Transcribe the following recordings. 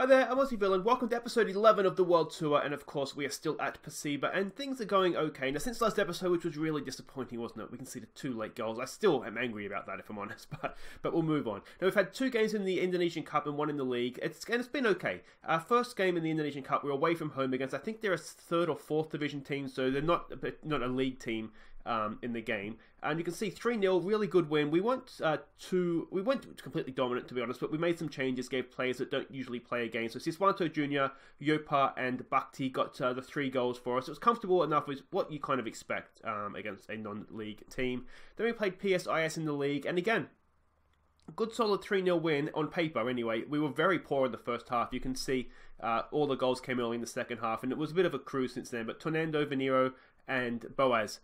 Hi there, I'm Aussie Villain. Welcome to episode 11 of the World Tour, and of course we are still at Persiba, and things are going okay. Now, since last episode, which was really disappointing, wasn't it? We can see the 2 late goals. I still am angry about that, if I'm honest, but we'll move on. Now, we've had 2 games in the Indonesian Cup and 1 in the league, and it's been okay. Our first game in the Indonesian Cup, we were away from home against, I think they're a 3rd or 4th division team, so they're not a league team. In the game, and you can see 3-0, really good win. We went completely dominant, to be honest, but we made some changes, gave players that don't usually play a game. So Siswanto Jr., Yopa, and Bakti got the 3 goals for us. It was comfortable enough, with what you kind of expect against a non-league team. Then we played PSIS in the league, and again, good solid 3-0 win on paper anyway. We were very poor in the first half. You can see all the goals came early in the second half, and it was a bit of a cruise since then. But Tonando, Venero, and Boaz,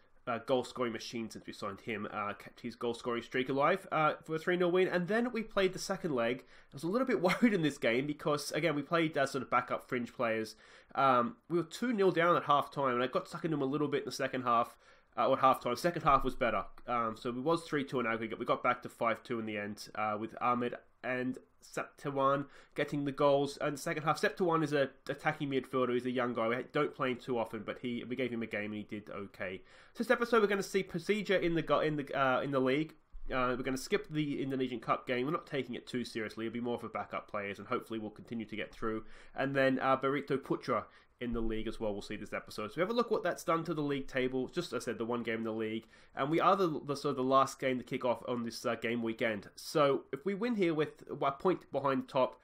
goal-scoring machine since we signed him, kept his goal-scoring streak alive for a 3-0 win. And then we played the second leg. I was a little bit worried in this game because, again, we played sort of backup fringe players. We were 2-0 down at half-time, and I got stuck into them a little bit in the second half. Or at half-time. Second half was better. So it was 3-2 in aggregate. We got back to 5-2 in the end with Ahmed and Septawan getting the goals. And the second half, Septawan is an attacking midfielder. He's a young guy. We don't play him too often, but we gave him a game and he did okay. So this episode, we're going to see Persija in the league. We're going to skip the Indonesian Cup game. We're not taking it too seriously. It'll be more for backup players, and hopefully we'll continue to get through. And then Barito Putra in the league as well, we'll see this episode. So we have a look what that's done to the league table. Just as I said, the 1 game in the league, and we are the sort of the last game to kick off on this game weekend. So if we win here with a point behind top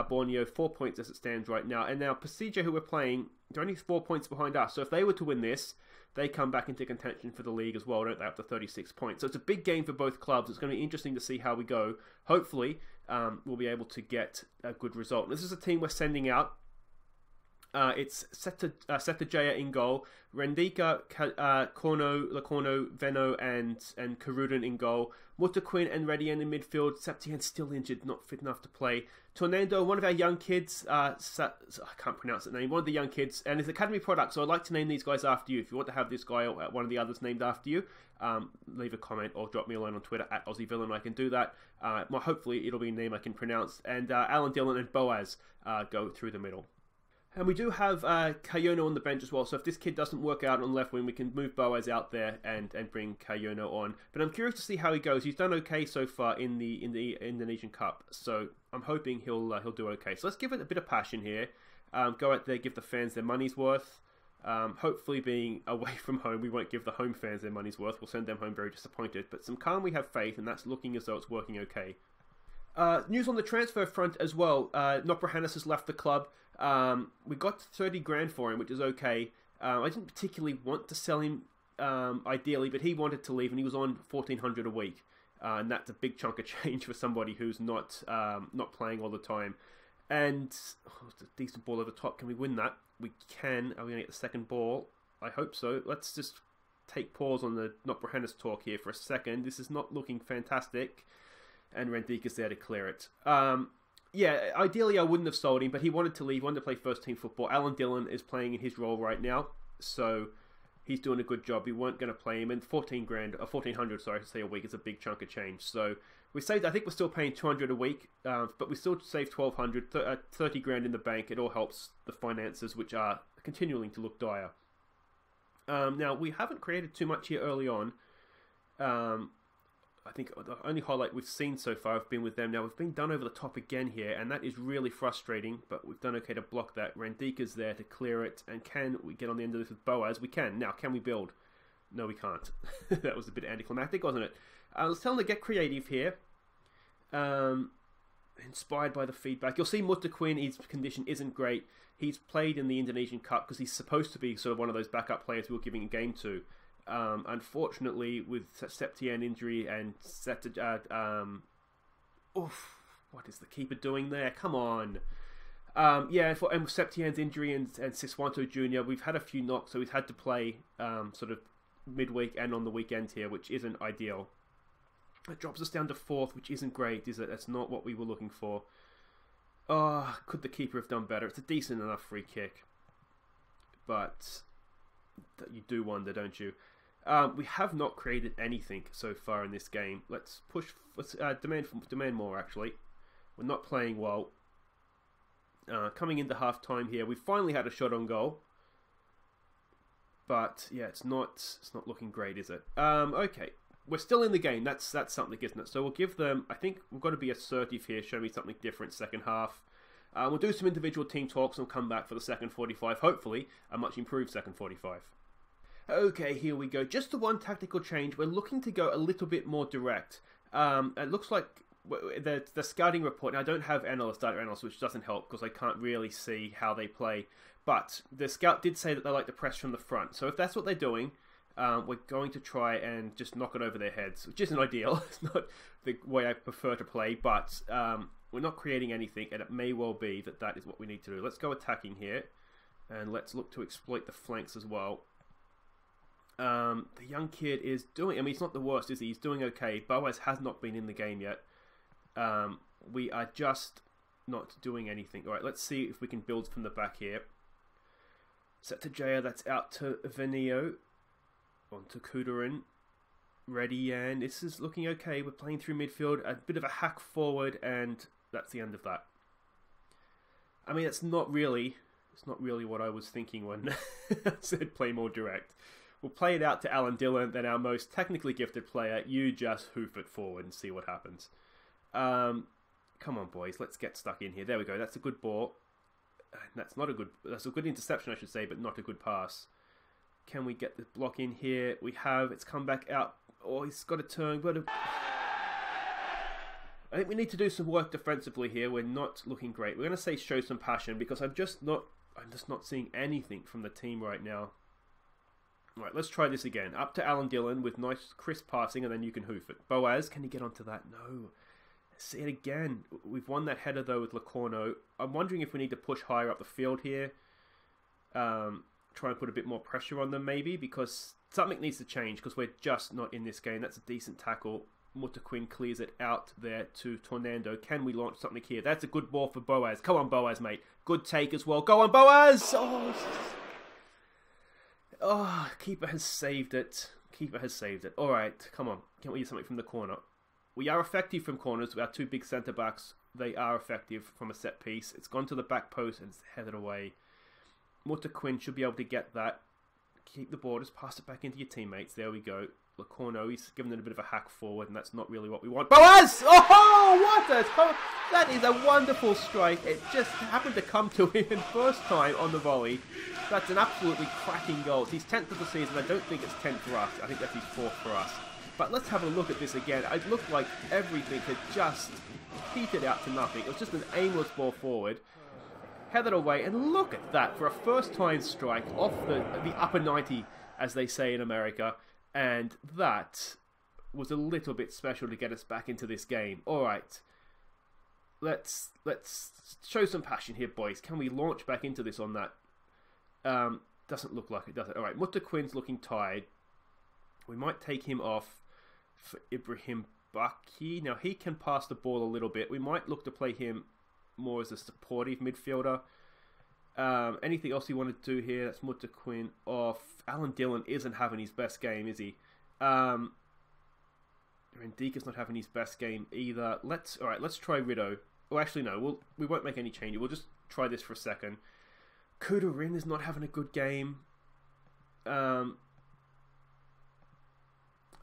Borneo, 4 points as it stands right now, and now Persija, who we're playing, they're only 4 points behind us. So if they were to win this, they come back into contention for the league as well, don't they, up to 36 points. So it's a big game for both clubs. It's going to be interesting to see how we go. Hopefully, we'll be able to get a good result. This is a team we're sending out. It's Setajaya in goal, Rendika, Korno, Lakorno, Veno, and Karudin in goal, Mutaquin and Redian in midfield. Septian still injured, not fit enough to play. Tornado, one of our young kids, I can't pronounce the name, one of the young kids, and his academy product, so I'd like to name these guys after you. If you want to have this guy or one of the others named after you, leave a comment or drop me a line on Twitter at AussieVillain. I can do that. Hopefully it'll be a name I can pronounce. And Alan Dillon and Boaz go through the middle. And we do have Kayono on the bench as well, so if this kid doesn't work out on left wing, we can move Boaz out there and bring Kayono on. But I'm curious to see how he goes. He's done okay so far in the Indonesian Cup, so I'm hoping he'll do okay. So let's give it a bit of passion here. Go out there, give the fans their money's worth. Hopefully, being away from home, we won't give the home fans their money's worth. We'll send them home very disappointed. But some calm, we have faith, and that's looking as though it's working okay. News on the transfer front as well. Noprahanis has left the club. We got 30 grand for him, which is okay. I didn't particularly want to sell him ideally, but he wanted to leave, and he was on 1,400 a week, and that's a big chunk of change for somebody who's not playing all the time. And it's a decent ball over the top. Can we win that? We can. Are we going to get the second ball? I hope so. Let's just take pause on the Noprahanis talk here for a second. This is not looking fantastic. And Rendika's there to clear it. Yeah, ideally I wouldn't have sold him, but he wanted to leave, wanted to play first team football. Alan Dillon is playing in his role right now, so he's doing a good job. We weren't going to play him, and 1,400, sorry, to say a week is a big chunk of change. So we saved, I think we're still paying 200 a week, but we still saved 1,200, 30 grand in the bank. It all helps the finances, which are continuing to look dire. Now, we haven't created too much here early on. I think the only highlight we've seen so far have been with them. Now, we've been done over the top again here, and that is really frustrating, but we've done okay to block that. Rendika's there to clear it, and can we get on the end of this with Boaz? We can. Now, can we build? No, we can't. That was a bit anticlimactic, wasn't it? Let's tell them to get creative here. Inspired by the feedback. You'll see Mutaquin, his condition isn't great. He's played in the Indonesian Cup because he's supposed to be sort of one of those backup players we were giving a game to. Unfortunately, with Septian injury and what is the keeper doing there? Come on. And with Septian's injury and Siswanto Jr., we've had a few knocks, so we've had to play sort of midweek and on the weekend here, which isn't ideal. It drops us down to 4th, which isn't great, is it? That's not what we were looking for. Oh, could the keeper have done better? It's a decent enough free kick, but you do wonder, don't you? We have not created anything so far in this game. Let's push. Let's demand more. Actually, we're not playing well. Coming into half-time here, we finally had a shot on goal. But, yeah, it's not looking great, is it? Okay, we're still in the game. That's something, isn't it? So we'll give them... I think we've got to be assertive here, show me something different second half. We'll do some individual team talks and come back for the second 45. Hopefully, a much improved second 45. Okay, here we go. Just the one tactical change. We're looking to go a little bit more direct. It looks like the scouting report... Now, I don't have data analysts, which doesn't help because I can't really see how they play. But the scout did say that they like to press from the front. So if that's what they're doing, we're going to try and just knock it over their heads, which isn't ideal. It's not the way I prefer to play, but we're not creating anything, and it may well be that that is what we need to do. Let's go attacking here, and let's look to exploit the flanks as well. The young kid is doing... I mean, he's not the worst, is he? He's doing okay. Boaz has not been in the game yet. We are just not doing anything. All right, let's see if we can build from the back here. Set to Jaya, that's out to Venio. On to Kudarin. Ready, and this is looking okay. We're playing through midfield. A bit of a hack forward, and that's the end of that. I mean, it's not really what I was thinking when I said play more direct. We'll play it out to Alan Dillon, then our most technically gifted player. You just hoof it forward and see what happens. Come on, boys. Let's get stuck in here. There we go. That's a good ball. That's a good interception, I should say, but not a good pass. Can we get the block in here? We have. It's come back out. Oh, he's got a turn. I think we need to do some work defensively here. We're not looking great. We're going to say show some passion because I'm just not seeing anything from the team right now. All right, let's try this again. Up to Alan Dillon with nice crisp passing, and then you can hoof it. Boaz, can he get onto that? No. See it again. We've won that header though with Lacorno. I'm wondering if we need to push higher up the field here. Try and put a bit more pressure on them maybe, because something needs to change because we're just not in this game. That's a decent tackle. Mutaquin clears it out there to Tornando. Can we launch something here? That's a good ball for Boaz. Come on, Boaz, mate. Good take as well. Go on, Boaz! Oh, keeper has saved it. Keeper has saved it. All right, come on. Can we get something from the corner? We are effective from corners. Our two big centre-backs, they are effective from a set piece. It's gone to the back post and it's headed away. Mutaquin should be able to get that. Keep the ball. Just pass it back into your teammates. There we go. Lacorno, he's given it a bit of a hack forward, and that's not really what we want. Boaz! Oh, what a... That is a wonderful strike. It just happened to come to him first time on the volley. That's an absolutely cracking goal. It's his 10th of the season. I don't think it's 10th for us. I think that's his 4th for us. But let's have a look at this again. It looked like everything had just petered out to nothing. It was just an aimless ball forward. Headed away, and look at that for a first-time strike off the upper 90, as they say in America. And that was a little bit special to get us back into this game. All right, let's show some passion here, boys. Can we launch back into this on that? Doesn't look like it, does it? All right, Mutaquin's looking tired. We might take him off for Ibrahim Baki. Now, he can pass the ball a little bit. We might look to play him more as a supportive midfielder. Anything else you want to do here? That's Mutaquin off. Alan Dillon isn't having his best game, is he? Rendika's not having his best game either. All right, let's try Rido. Well, actually, no. We won't make any change. We'll just try this for a second. Kudarin is not having a good game. I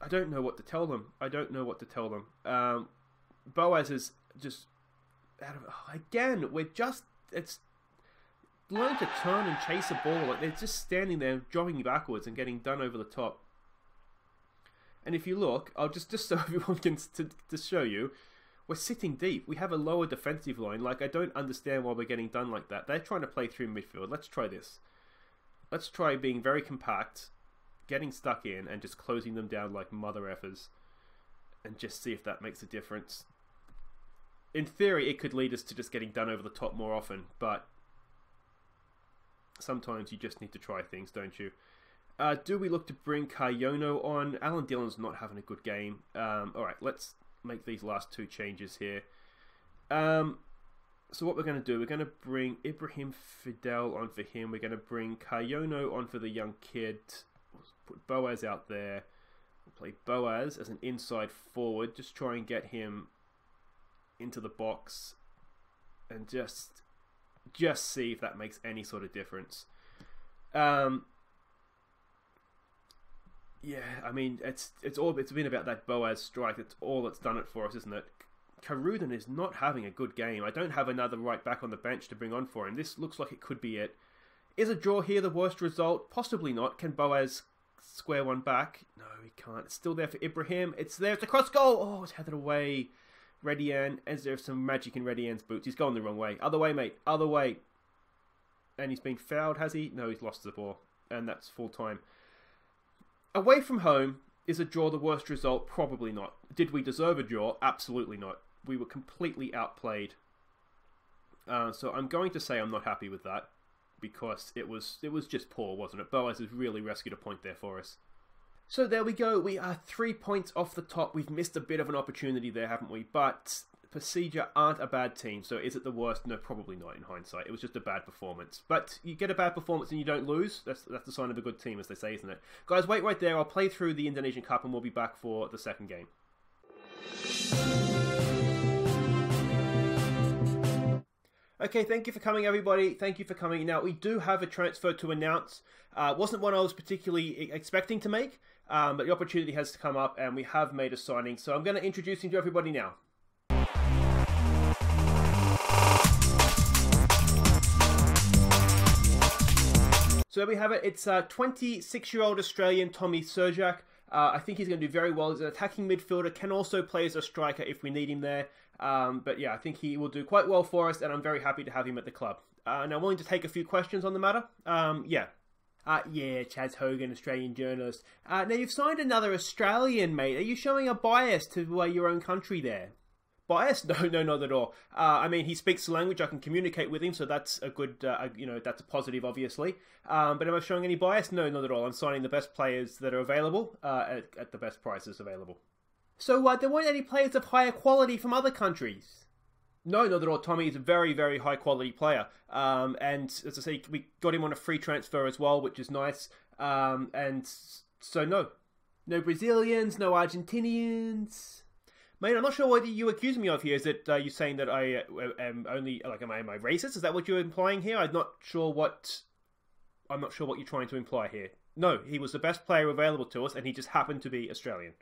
don't know what to tell them. Boaz is just out of... again, it's learn to turn and chase a ball. Like, they're just standing there, jogging backwards and getting done over the top. And if you look, I'll just so everyone can to show you, we're sitting deep. We have a lower defensive line. Like, I don't understand why we're getting done like that. They're trying to play through midfield. Let's try this. Let's try being very compact, getting stuck in, and just closing them down like mother effers, and just see if that makes a difference. In theory, it could lead us to just getting done over the top more often, but sometimes you just need to try things, don't you? Do we look to bring Kayono on? Alan Dillon's not having a good game. Alright, let's make these last two changes here. So what we're going to do, we're going to bring Ibrahim Fidel on for him. We're going to bring Kayono on for the young kid. We'll put Boaz out there. We'll play Boaz as an inside forward. Just try and get him into the box. And just Just see if that makes any sort of difference. Yeah, I mean, it's been about that Boaz strike. It's all that's done it for us, isn't it? Karuden is not having a good game. I don't have another right back on the bench to bring on for him. This looks like it could be it. Is a draw here the worst result? Possibly not. Can Boaz square one back? No, he can't. It's still there for Ibrahim. It's there. It's a cross goal. Oh, it's headed away. Redian. Is there some magic in Redian's boots? He's gone the wrong way. Other way, mate. Other way. And he's been fouled, has he? No, he's lost the ball. And that's full time. Away from home, is a draw the worst result? Probably not. Did we deserve a draw? Absolutely not. We were completely outplayed. So I'm going to say I'm not happy with that, because it was just poor, wasn't it? Boaz has really rescued a point there for us. So there we go. We are 3 points off the top. We've missed a bit of an opportunity there, haven't we? But Persija aren't a bad team, so is it the worst? No, probably not in hindsight. It was just a bad performance. But you get a bad performance and you don't lose. That's the sign of a good team, as they say, isn't it? Guys, wait right there. I'll play through the Indonesian Cup and we'll be back for the second game. Okay, thank you for coming, everybody. Thank you for coming. Now, we do have a transfer to announce. Wasn't one I was particularly expecting to make, but the opportunity has come up and we have made a signing. So I'm going to introduce him to everybody now. So there we have it. It's 26-year-old Australian Tommy Serjak. I think he's going to do very well. He's an attacking midfielder, can also play as a striker if we need him there. But yeah, I think he will do quite well for us, and I'm very happy to have him at the club. Now, willing to take a few questions on the matter? Yeah, Chaz Hogan, Australian journalist. Now, you've signed another Australian, mate. Are you showing a bias to your own country there? Bias? No, not at all. I mean, he speaks the language. I can communicate with him, so that's a good, that's a positive, obviously. But am I showing any bias? No, not at all. I'm signing the best players that are available at the best prices available. So there weren't any players of higher quality from other countries? No, not at all. Tommy is a very, very high quality player. And as I say, we got him on a free transfer as well, which is nice. And so no Brazilians, no Argentinians. Mate, I'm not sure what you accuse me of here. Is it you saying that I am only am I racist? Is that what you're implying here? I'm not sure what you're trying to imply here. No, he was the best player available to us, and he just happened to be Australian.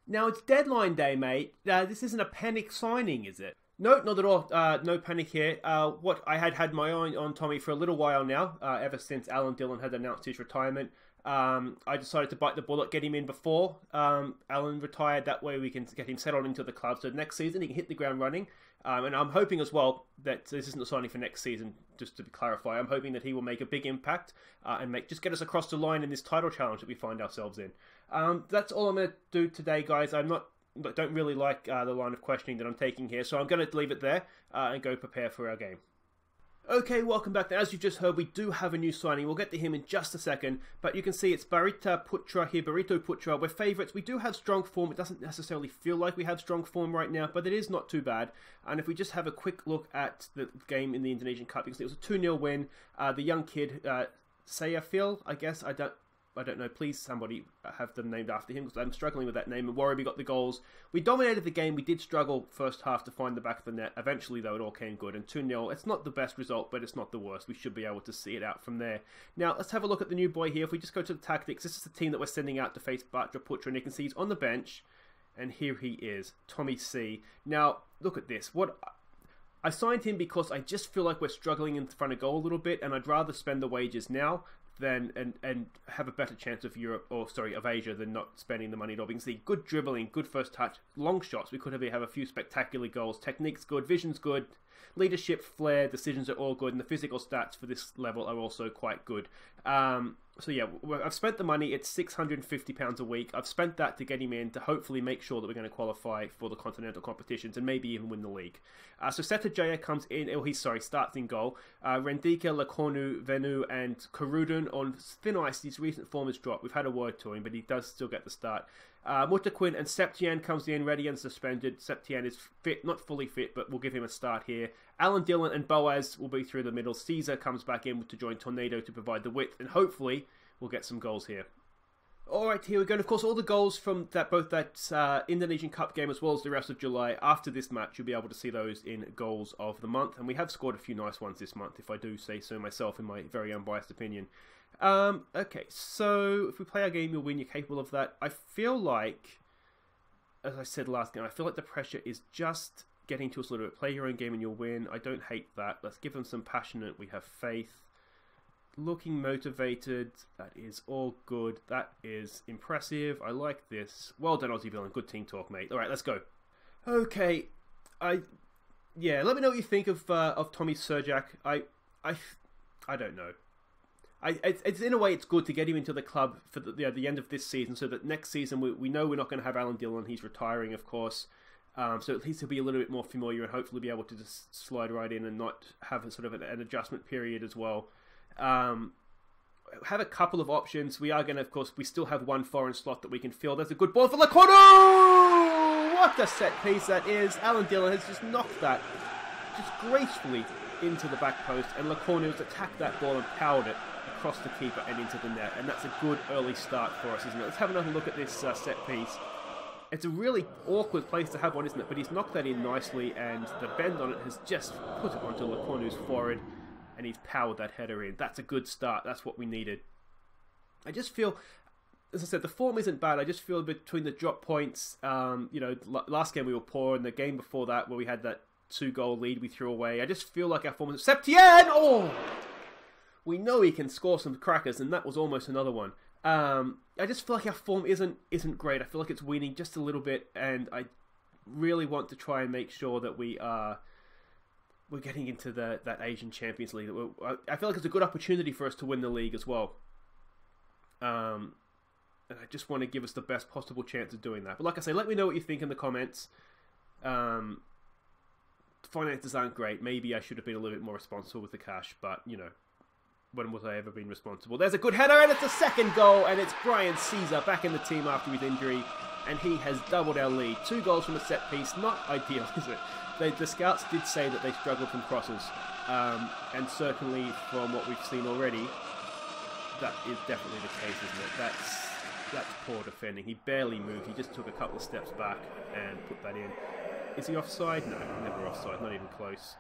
Now it's deadline day, mate. This isn't a panic signing, is it? No, not at all. No panic here. What I had my eye on Tommy for a little while now, ever since Alan Dillon had announced his retirement. I decided to bite the bullet, get him in before Alan retired. That way we can get him settled into the club. So next season he can hit the ground running. And I'm hoping as well that this isn't a signing for next season, just to clarify. I'm hoping that he will make a big impact and just get us across the line in this title challenge that we find ourselves in. That's all I'm going to do today, guys. I don't really like the line of questioning that I'm taking here, so I'm going to leave it there and go prepare for our game. Okay, welcome back. Now, as you just heard, we do have a new signing. We'll get to him in just a second, but you can see it's Barito Putra here, Barito Putra. We're favourites. We do have strong form. It doesn't necessarily feel like we have strong form right now, but it is not too bad. And if we just have a quick look at the game in the Indonesian Cup, you can see it was a 2-0 win. The young kid, Sayafil, I guess, I don't know. Please, somebody have them named after him, because I'm struggling with that name. And Warriby got the goals. We dominated the game. We did struggle first half to find the back of the net. Eventually, though, it all came good. And 2-0, it's not the best result, but it's not the worst. We should be able to see it out from there. Now, let's have a look at the new boy here. If we just go to the tactics, this is the team that we're sending out to face Barito Putra. And you can see he's on the bench. And here he is, Tommy C. Now, look at this. I signed him because I just feel like we're struggling in front of goal a little bit. And I'd rather spend the wages now than and have a better chance of of Asia than not spending the money at all. We can see good dribbling, good first touch, long shots. We could have a few spectacular goals. Technique's good, vision's good, leadership, flair, decisions are all good, and the physical stats for this level are also quite good. So yeah, I've spent the money. It's £650 a week. I've spent that to get him in to hopefully make sure that we're going to qualify for the continental competitions and maybe even win the league. So Seta Jaya comes in. Starts in goal. Rendika, Lakonu, Venu, and Karuden on thin ice. His recent form has dropped. We've had a word to him, but he does still get the start. Mutaquin and Septian comes in, ready and suspended. Septian is fit, not fully fit, but we'll give him a start here. Alan Dillon and Boaz will be through the middle. Caesar comes back in to join Tornado to provide the width, and hopefully we'll get some goals here. Alright, here we go. And of course, all the goals from both that Indonesian Cup game as well as the rest of July, after this match, you'll be able to see those in goals of the month. And we have scored a few nice ones this month, if I do say so myself, in my very unbiased opinion. Okay, so if we play our game, you'll win. You're capable of that. I feel like, as I said last game, I feel like the pressure is just getting to us a little bit. Play your own game and you'll win. I don't hate that. Let's give them some passionate. We have faith. Looking motivated. That is all good. That is impressive. I like this. Well done, Aussie villain. Good team talk, mate. All right, let's go. Okay, yeah. Let me know what you think of Tommy Surjak. I don't know. It's in a way it's good to get him into the club for the end of this season, so that next season we know we're not going to have Alan Dillon. He's retiring, of course. So at least he'll be a little bit more familiar and hopefully be able to just slide right in and not have a sort of an adjustment period as well. Have a couple of options. We are going to, of course, we still have one foreign slot that we can fill. There's a good ball for Lakono! What a set piece that is. Alan Dillon has just knocked that just gracefully into the back post, and Lakono has attacked that ball and powered it across the keeper and into the net. And that's a good early start for us, isn't it? Let's have another look at this set piece. It's a really awkward place to have one, isn't it? But he's knocked that in nicely, and the bend on it has just put it onto Lakono's forehead. And he's powered that header in. That's a good start. That's what we needed. I just feel, as I said, the form isn't bad. I just feel between the drop points, last game we were poor, and the game before that where we had that 2-goal lead we threw away. I just feel like our form is... Septien! Oh! We know he can score some crackers, and that was almost another one. I just feel like our form isn't great. I feel like it's weaning just a little bit, and I really want to try and make sure that we're getting into that Asian Champions League. I feel like it's a good opportunity for us to win the league as well. And I just want to give us the best possible chance of doing that. But like I say, let me know what you think in the comments. Finances aren't great. Maybe I should have been a little bit more responsible with the cash. But, you know, when was I ever been responsible? There's a good header, and it's a second goal. And it's Brian Caesar back in the team after his injury. And he has doubled our lead. 2 goals from a set piece. Not ideal, is it? The scouts did say that they struggled from crosses, and certainly from what we've seen already, that is definitely the case, isn't it? That's poor defending. He barely moved. He just took a couple of steps back and put that in. Is he offside? No, never offside. Not even close.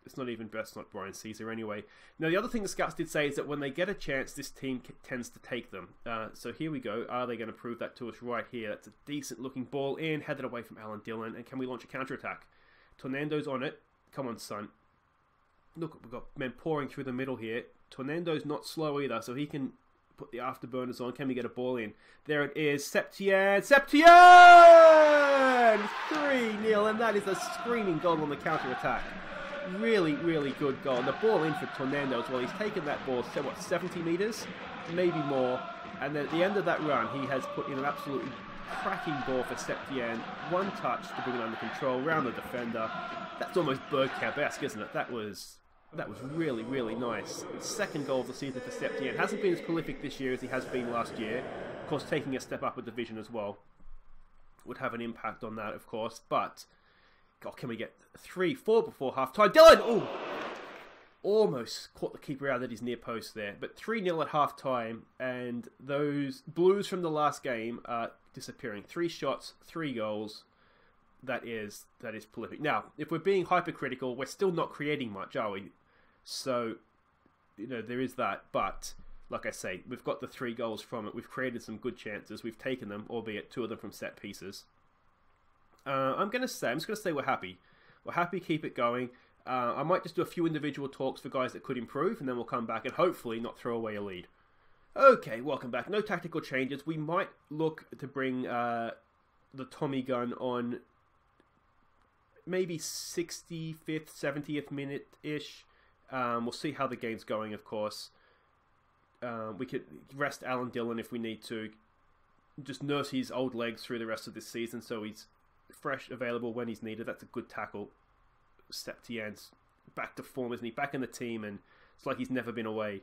It's not even best. Not Brian Caesar anyway. Now the other thing the scouts did say is that when they get a chance, this team tends to take them. So here we go. Are they going to prove that to us right here? That's a decent looking ball in, headed away from Alan Dillon, and can we launch a counter attack? Tornando's on it. Come on, son. Look, we've got men pouring through the middle here. Tornando's not slow either, so he can put the afterburners on. Can we get a ball in? There it is. Septien! Septien! 3-0, and that is a screaming goal on the counter-attack. Really, really good goal. And the ball in for Tornando as well. He's taken that ball, so what, 70 metres? Maybe more. And then at the end of that run, he has put in an absolutely cracking ball for Septien. One touch to bring it under control, round the defender. That's almost Bergkamp-esque, isn't it? That was really, really nice. Second goal of the season for Septien. Hasn't been as prolific this year as he has been last year. Of course, taking a step up a division as well would have an impact on that, of course. But, God, can we get 3-4 before half-time? Dylan! Oh! Almost caught the keeper out at his near post there. But 3-0 at half-time, and those blues from the last game are disappearing. 3 shots, 3 goals. That is prolific. Now, if we're being hypercritical, we're still not creating much, are we? So, you know, there is that. But, like I say, we've got the 3 goals from it. We've created some good chances. We've taken them, albeit 2 of them from set pieces. I'm just going to say we're happy. We're happy, keep it going. I might just do a few individual talks for guys that could improve, and then we'll come back and hopefully not throw away a lead. Okay, welcome back. No tactical changes. We might look to bring the Tommy gun on maybe 65th, 70th minute-ish. We'll see how the game's going, of course. We could rest Alan Dillon if we need to. Just nurse his old legs through the rest of this season so he's fresh, available when he's needed. That's a good tackle. Septien's back to form, isn't he? Back in the team, and it's like he's never been away.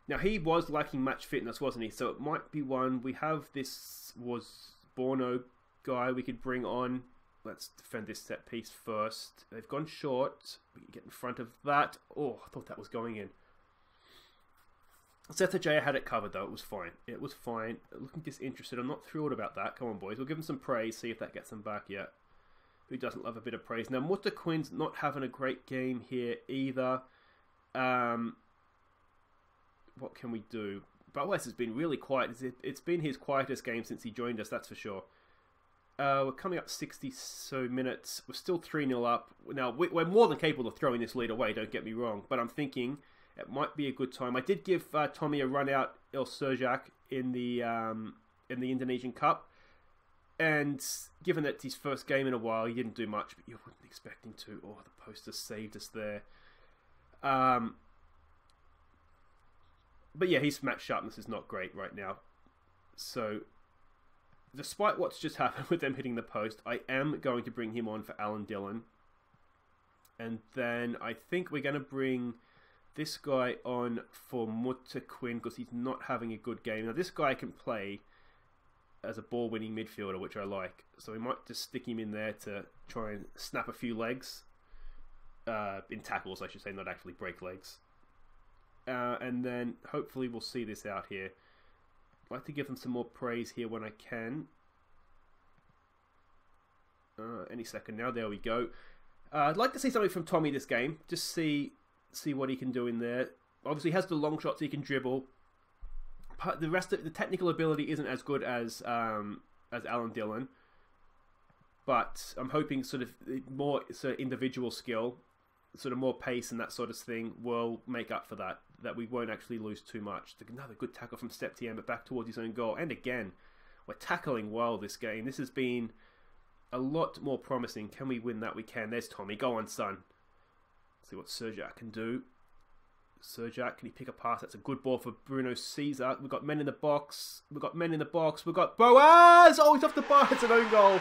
Now, he was lacking match fitness, wasn't he? So it might be one. We have this was Borno guy we could bring on. Let's defend this set piece first. They've gone short. We can get in front of that. Oh, I thought that was going in. Jaya had it covered, though. It was fine. It was fine. Looking disinterested. I'm not thrilled about that. Come on, boys. We'll give them some praise, see if that gets them back yet. Who doesn't love a bit of praise? Now, Mutta Quinn's not having a great game here either. What can we do? Boas has been really quiet. It's been his quietest game since he joined us, that's for sure. We're coming up 60 so minutes. We're still 3-0 up. Now, we're more than capable of throwing this lead away, don't get me wrong. But I'm thinking it might be a good time. I did give Tommy a run out El Serjak in the Indonesian Cup. And given that it's his first game in a while, he didn't do much, but you wouldn't expect him to. Oh, the poster saved us there. But yeah, his match sharpness is not great right now. So, despite what's just happened with them hitting the post, I am going to bring him on for Alan Dillon. And then I think we're going to bring this guy on for Mutta Quinn because he's not having a good game. Now, this guy can play as a ball-winning midfielder, which I like. So we might just stick him in there to try and snap a few legs. In tackles, I should say, not actually break legs. And then hopefully we'll see this out here. I'd like to give them some more praise here when I can. Any second now. There we go. I'd like to see something from Tommy this game. Just see what he can do in there. Obviously, he has the long shots he can dribble. The rest of the technical ability isn't as good as Alan Dillon. But I'm hoping sort of more individual skill, sort of more pace and that sort of thing will make up for that. That we won't actually lose too much. Another good tackle from Septien, but back towards his own goal. And again, we're tackling well this game. This has been a lot more promising. Can we win that? We can. There's Tommy. Go on, son. Let's see what Serjak can do. Serjak, can he pick a pass? That's a good ball for Bruno Caesar. We've got men in the box. We've got Boas! Oh, he's off the bar. It's an own goal.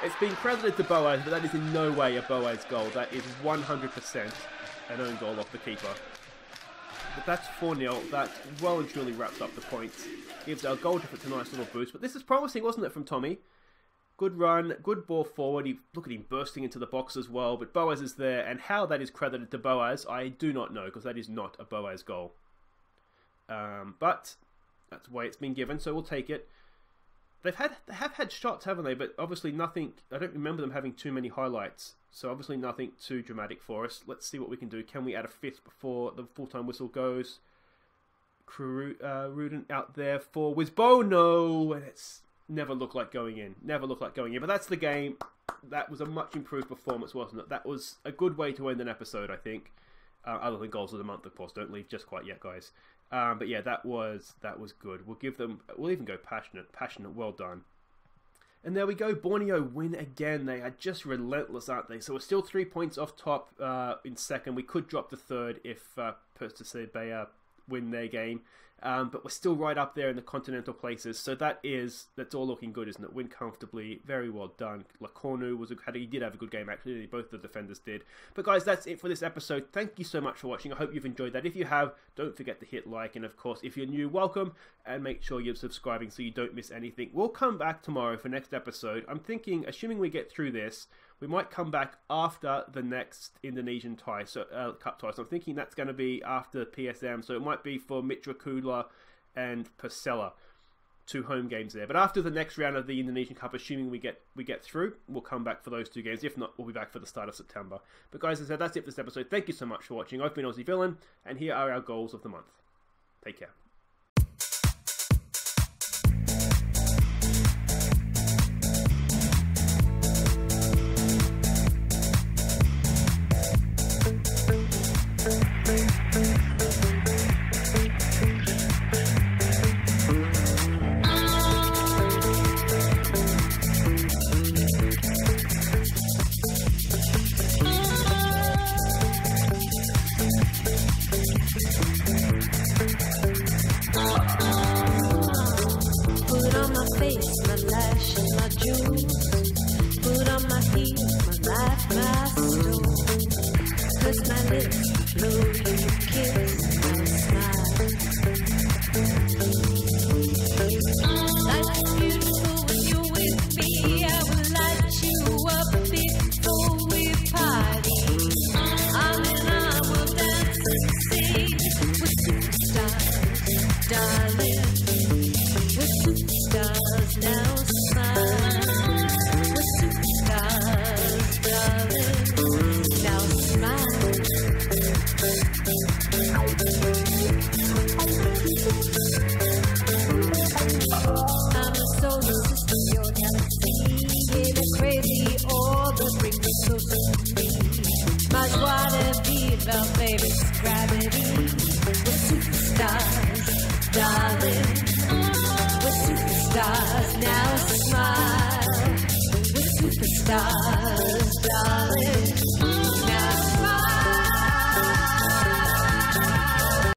It's been credited to Boas, but that is in no way a Boas goal. That is 100% an own goal off the keeper. But that's 4-0. That well and truly wraps up the points. Gives our goal difference a nice little boost. But this is promising, wasn't it, from Tommy? Good run, good ball forward. Look at him bursting into the box as well. But Boas is there. And how that is credited to Boas, I do not know. Because that is not a Boas goal. But that's the way it's been given. So we'll take it. They have had shots, haven't they? But obviously nothing. I don't remember them having too many highlights. So obviously nothing too dramatic for us. Let's see what we can do. Can we add a fifth before the full-time whistle goes? Rudin out there for Wisbo. No, and it's never looked like going in. Never looked like going in. But that's the game. That was a much improved performance, wasn't it? That was a good way to end an episode, I think. Other than goals of the month, of course. Don't leave just quite yet, guys. But yeah, that was good. We'll even go passionate. Well done. And there we go. Borneo win again. They are just relentless, aren't they? So we're still 3 points off top in second. We could drop to third if Persija win their game. But we're still right up there in the continental places. So that's all looking good, isn't it? Win comfortably. Very well done. Lacornu he did have a good game, actually. Both the defenders did. But guys, that's it for this episode. Thank you so much for watching. I hope you've enjoyed that. If you have, don't forget to hit like. And of course, if you're new, welcome. And make sure you're subscribing so you don't miss anything. We'll come back tomorrow for next episode. I'm thinking, assuming we get through this, we might come back after the next Indonesian Cup tie. So I'm thinking that's going to be after PSM. So it might be for Mitra Kudla and Persela. 2 home games there. But after the next round of the Indonesian Cup, assuming we get through, we'll come back for those 2 games. If not, we'll be back for the start of September. But guys, as I said, that's it for this episode. Thank you so much for watching. I've been Aussie Villain, and here are our goals of the month. Take care. smile, the superstar.